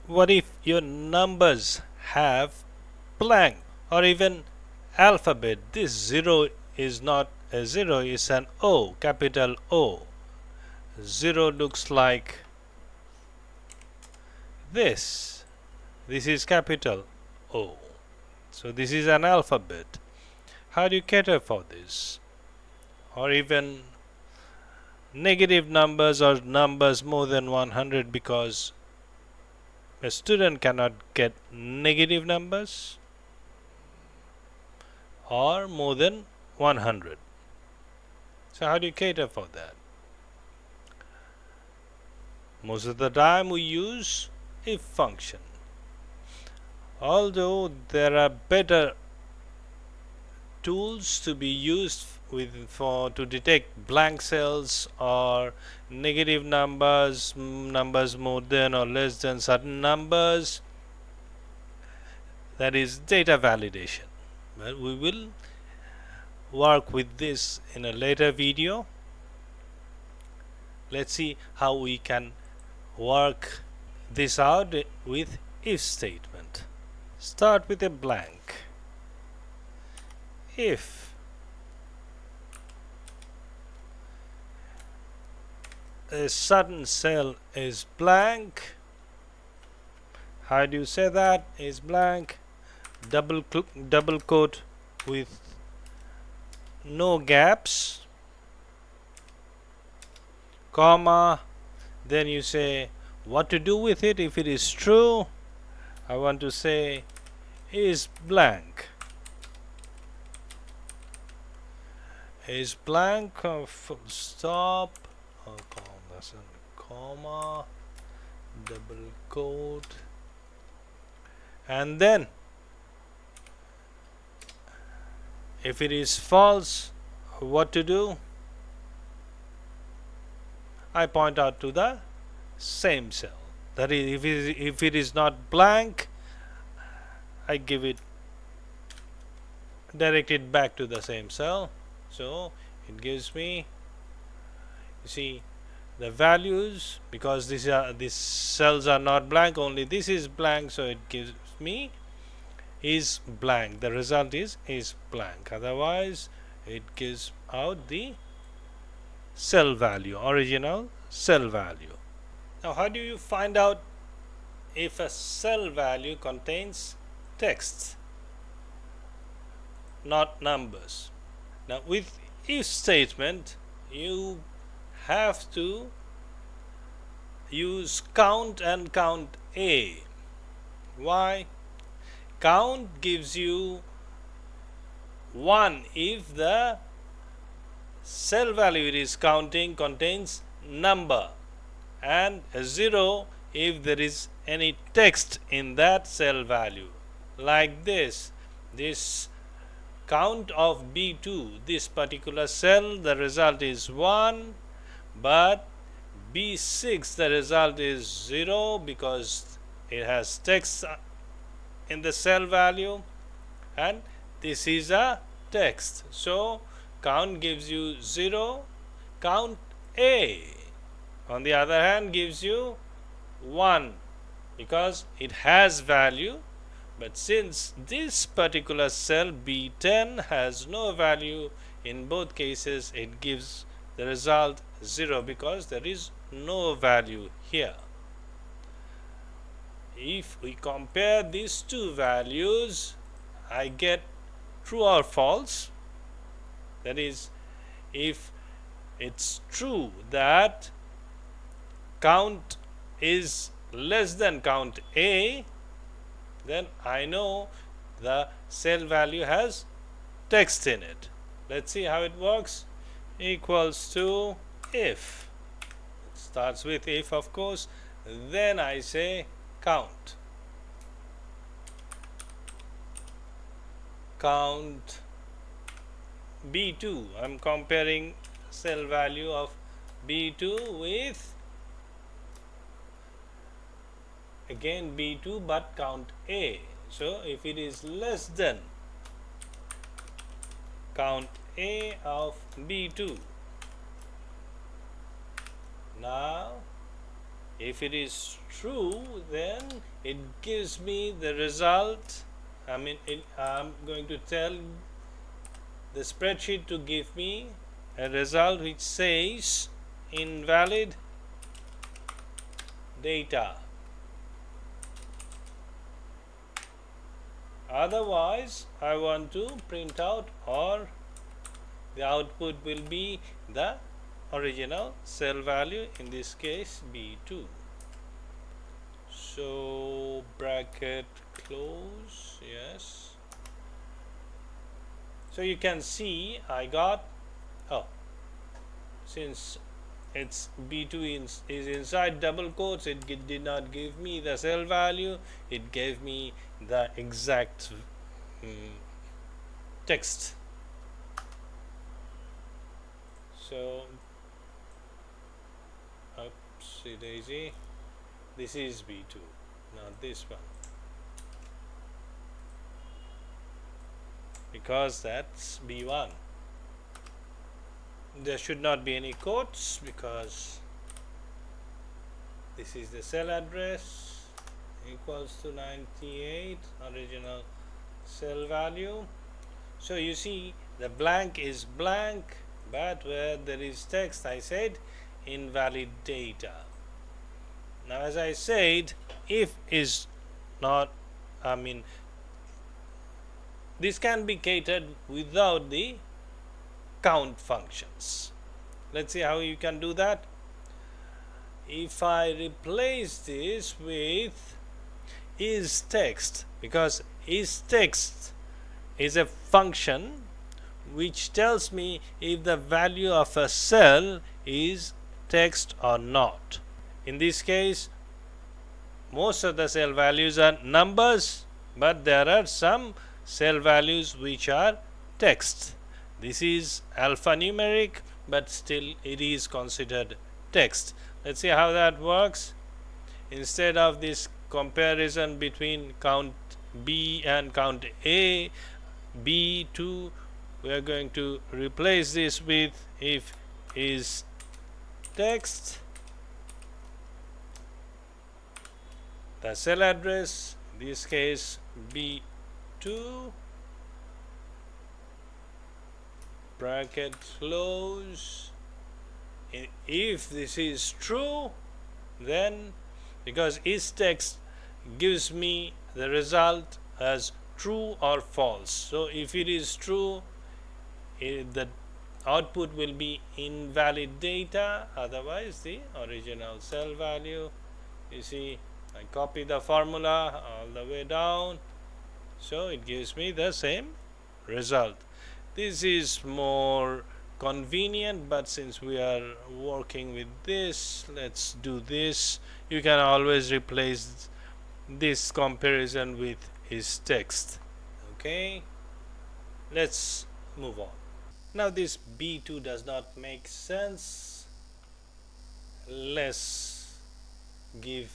What if your numbers have blank or even alphabet? This 0 is not a 0, it's an O, capital O. 0 looks like this. This is capital O. So this is an alphabet. How do you cater for this? Or even negative numbers or numbers more than 100, because a student cannot get negative numbers or more than 100. So how do you cater for that? Most of the time we use if function. Although there are better tools to be used to detect blank cells or negative numbers, numbers more than or less than certain numbers, that is data validation. But we will work with this in a later video. Let's see how we can work this out with if statement. Start with a blank. If a certain cell is blank, how do you say that is blank? Double quote with no gaps, comma, then you say what to do with it. If it is true, I want to say is blank. Is blank, full stop, comma, double quote, and then if it is false, what to do? I point out to the same cell. That is, if it is not blank, I give it, direct it back to the same cell. So it gives me, you see, the values, because these cells are not blank, only this is blank, so it gives me is blank. The result is blank. Otherwise, it gives out the cell value, original cell value. Now, how do you find out if a cell value contains text, not numbers? Now, with if statement, you have to use count and count A. Why? Count gives you 1 if the cell value it is counting contains number, and 0 if there is any text in that cell value. Like this count of B2, this particular cell, the result is 1, but B6 the result is 0 because it has text in the cell value, and this is a text. So count gives you 0. Count A, on the other hand, gives you 1 because it has value. But since this particular cell B10 has no value, in both cases it gives the result 0 because there is no value here. If we compare these two values, I get true or false. That is, if it's true that count is less than count A, then I know the cell value has text in it. Let's see how it works. Equals to if. It starts with if, of course. Then I say count. Count B2. I'm comparing cell value of B2 with again B2 but count A. So if it is less than count A of B2, now if it is true, then it gives me the result. I'm going to tell the spreadsheet to give me a result which says invalid data. Otherwise, I want to print out, or the output will be the original cell value, in this case B2. So bracket close, yes. So you can see I got, since it's B2 is inside double quotes, it did not give me the cell value, it gave me the exact text. So oopsie daisy, this is B2, not this one, because that's B1. There should not be any quotes because this is the cell address equals to 98 original cell value. So you see the blank is blank, but where there is text I said invalid data. Now as I said, if is not, this can be catered without the count functions. Let's see how you can do that. If I replace this with ISTEXT, because ISTEXT is a function which tells me if the value of a cell is text or not. In this case, most of the cell values are numbers, but there are some cell values which are text. This is alphanumeric, but still it is considered text. Let's see how that works. Instead of this comparison between count B and count A, B2, we are going to replace this with if is text, the cell address, in this case B2, bracket close. If this is true, then because ISTEXT gives me the result as true or false, so if it is true, the output will be invalid data, otherwise the original cell value. You see, I copy the formula all the way down, so it gives me the same result. This is more convenient, but since we are working with this, let's do this. You can always replace this comparison with ISTEXT. Okay, let's move on. Now this B2 does not make sense. Let's give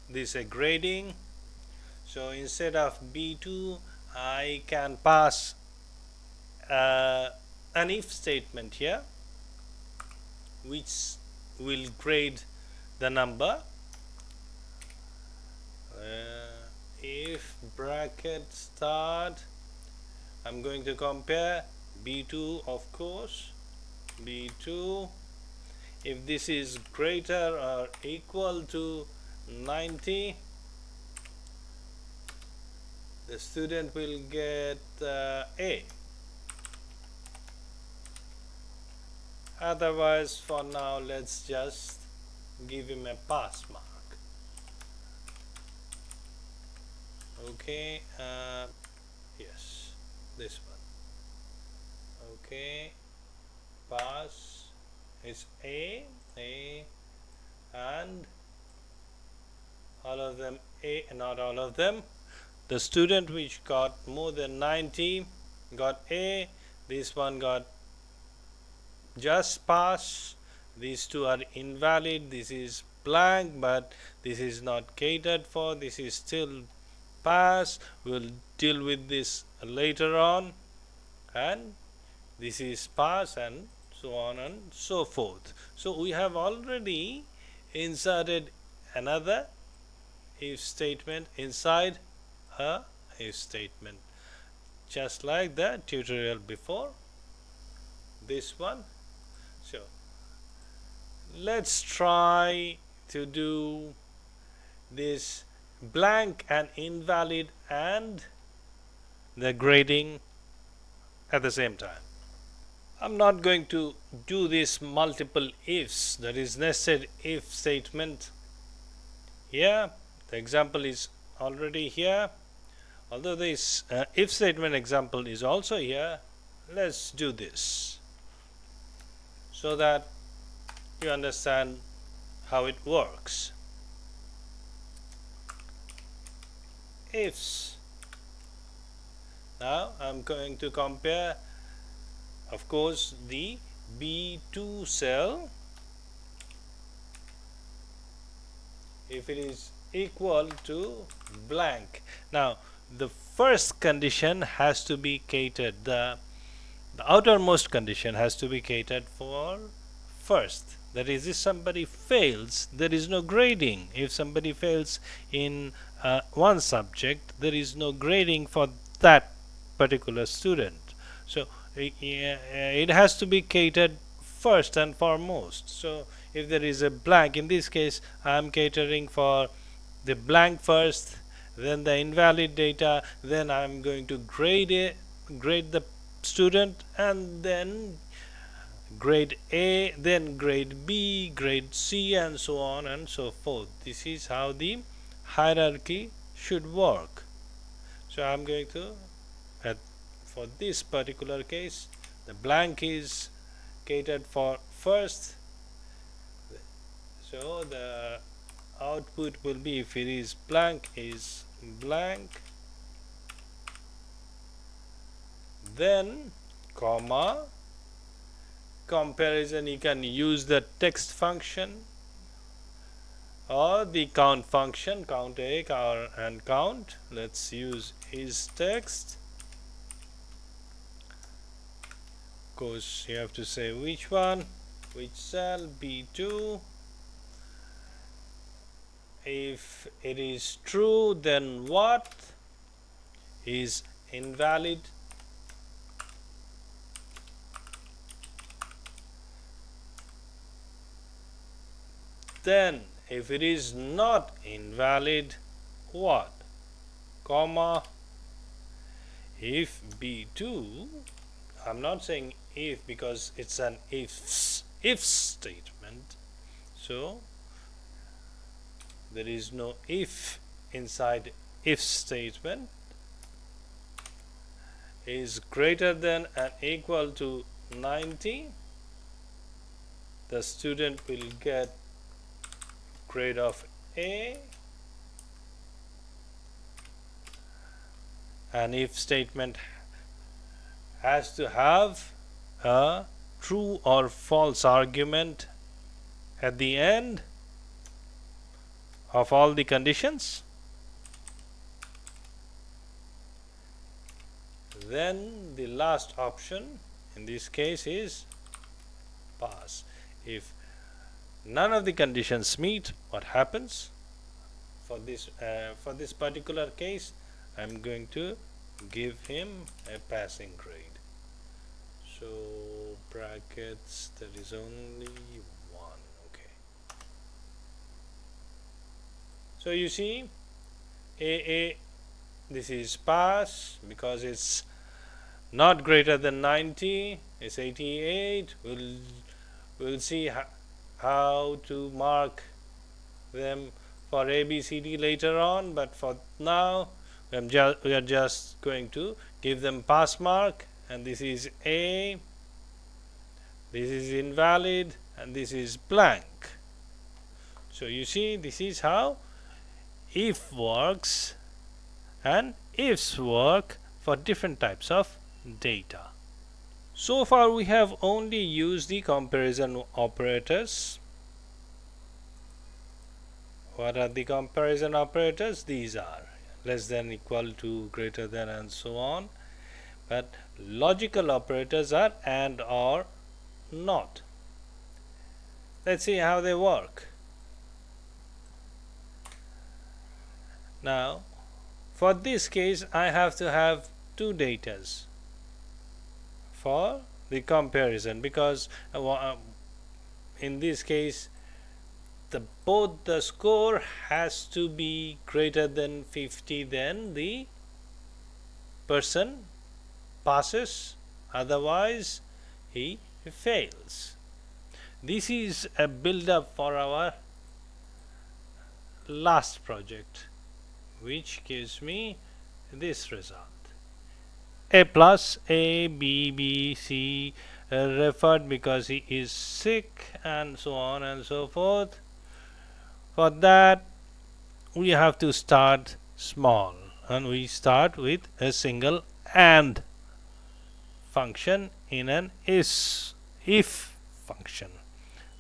this a grading. So instead of B2, I can pass an if statement here which will grade the number. If bracket start, I'm going to compare B2, of course, B2. If this is greater or equal to 90, the student will get A. Otherwise, for now, let's just give him a pass mark. Okay, yes, this one. Okay, pass is A, and all of them A, not all of them. The student which got more than 90 got A, this one got just pass, these two are invalid, this is blank, but this is not catered for, this is still pass. We'll deal with this later on, and this is pass, and so on and so forth. So we have already inserted another if statement inside a if statement, just like the tutorial before this one. So let's try to do this blank and invalid and the grading at the same time. I'm not going to do this multiple ifs, that is nested if statement here. The example is already here. Although this if statement example is also here, let's do this so that you understand how it works. Ifs. Now I'm going to compare, of course, the B2 cell. If it is equal to blank. Now the first condition has to be catered, the outermost condition has to be catered for first. That is, if somebody fails, there is no grading. If somebody fails in one subject, there is no grading for that particular student. So it has to be catered first and foremost. So if there is a blank, in this case I am catering for the blank first, then the invalid data, then I am going to grade the student, and then grade A, then grade B, grade C, and so on and so forth. This is how the hierarchy should work. So I am going to, for this particular case, the blank is catered for first. So the output will be, if it is blank, is blank, then comma, comparison. You can use the text function or the count function, count A and count. Let's use ISTEXT. Of course you have to say which one, which cell, B2. If it is true, then what is invalid? Then if it is not invalid, what? Comma. If B2, I'm not saying if because it's an if statement, so there is no if inside if statement, is greater than and equal to 90, the student will get grade of A. An if statement has to have a true or false argument at the end of all the conditions. Then the last option in this case is pass. If none of the conditions meet, what happens? For this particular case, I am going to give him a passing grade. So brackets, there is only one. Okay. So you see, AA, this is pass because it's not greater than 90. It's 88. We'll see how to mark them for A, B, C, D later on, but for now we are just going to give them pass mark, and this is A, this is invalid, and this is blank. So you see, this is how if works and ifs work for different types of data. So far we have only used the comparison operators. What are the comparison operators? These are less than, equal to, greater than, and so on. But logical operators are and, or, not. Let's see how they work. Now for this case I have to have two datas for the comparison, because in this case both the score has to be greater than 50, then the person passes, otherwise he fails. This is a build up for our last project, which gives me this result. A plus, A, B, B, C, referred because he is sick, and so on and so forth. For that we have to start small, and we start with a single AND function in an if function.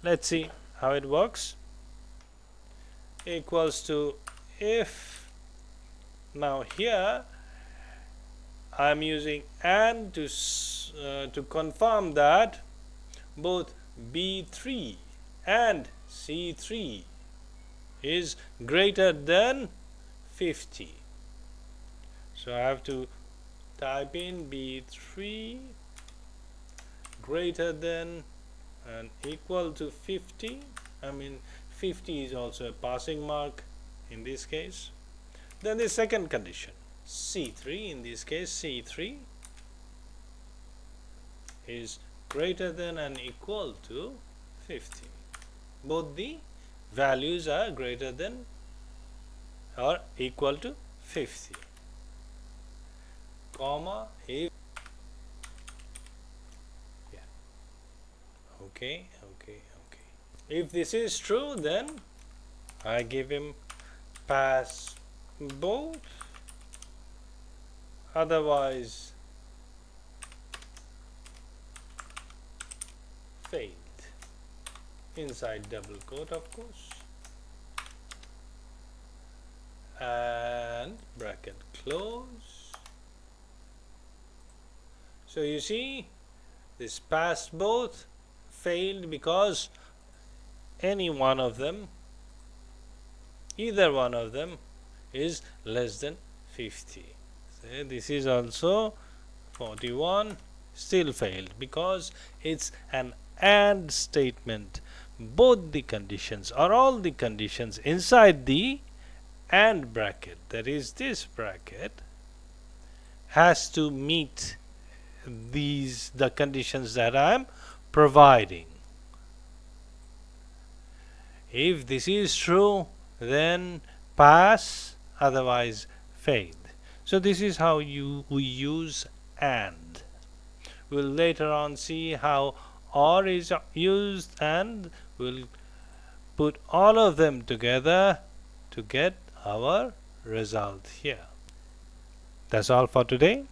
Let's see how it works. Equals to if. Now here I am using AND to confirm that both B3 and C3 is greater than 50. So I have to type in B3 greater than and equal to 50. I mean 50 is also a passing mark in this case. Then the second condition, C3, in this case C3 is greater than and equal to 50. Both the values are greater than or equal to 50, comma, if okay. If this is true, then I give him pass both, otherwise failed, inside double quote of course, and bracket close. So you see, this passed both failed because any one of them, either one of them is less than 50. So this is also 41, still failed because it's an AND statement. Both the conditions or all the conditions inside the AND bracket, that is this bracket, has to meet the conditions that I am providing. If this is true, then pass, otherwise failed. So this is how we use AND. We'll later on see how OR is used, and we'll put all of them together to get our result here. That's all for today.